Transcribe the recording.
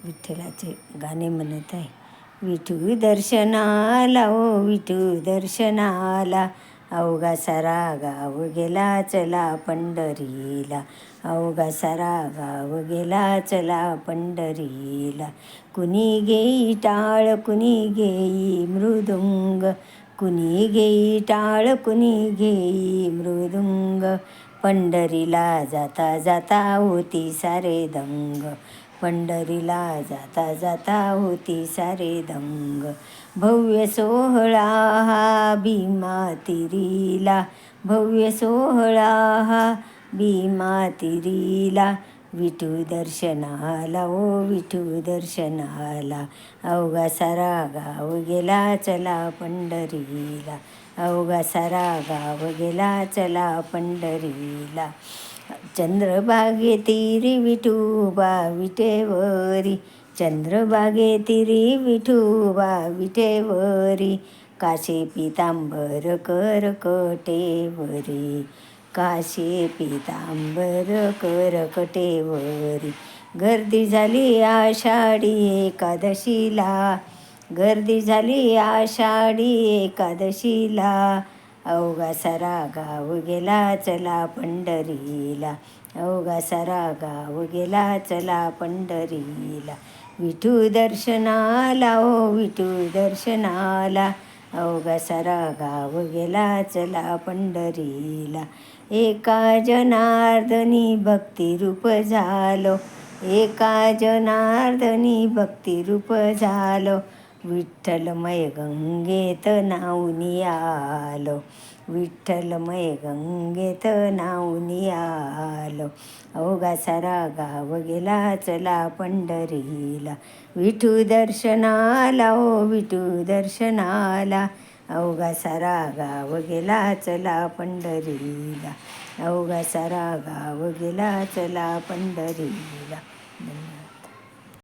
विठ्ठलाचे गाणे म्हणत आहे. विठू दर्शनाला ओ विठू दर्शनाला, अवघा सारा गाव गेला चला पंढरीला. अवघा सारा गाव गेला चला पंढरीला. कुणी घेई टाळ कुणी घेई मृदुंग, कुणी घेई टाळ कुणी घेई मृदुंग. पंढरीला जाता जाता होती सारे दंग, पंढरीला जाता जाता होती सारे दंग. भव्य सोहळा हा भीमा तिरीला, भव्य सोहळा हा भीमा तिरीला. विठू दर्शनाला ओ विठू दर्शनाला, अवघा सारा गाव गेला चला पंढरीला. अवघा सारा गाव गेला चला पंढरीला. चंद्रभागे तिरी विठोबा विटेवरी, चंद्रभागे तिरी विठोबा विटेवरी. काशे पितांबर करकटेवरी, काशे पितांबर करकटेवरी. गर्दी झाली आषाढी एकादशीला, गर्दी झाली आषाढी एकादशीला. अवघा सारा गाव गेला चला पंढरीला, अवघा सारा गाव गेला चला पंढरीला. विठू दर्शनाला ओ विठू दर्शनाला, अवघा सारा गाव गेला चला पंढरीला. एका जनार्दनी भक्तिरूप झालो, एका जनार्दनी भक्तिरूप झालो. विठ्ठलमय गंगेत नाऊनी आलो, विठ्ठलमय गंगेत नाऊनी आलो. अवघा सारा गाव गेला चला पंढरीला. विठू दर्शनाला ओ विठू दर्शनाला, अवघा सारा गाव गेला चला पंढरीला. अवघा सारा गाव गेला चला पंढरीला.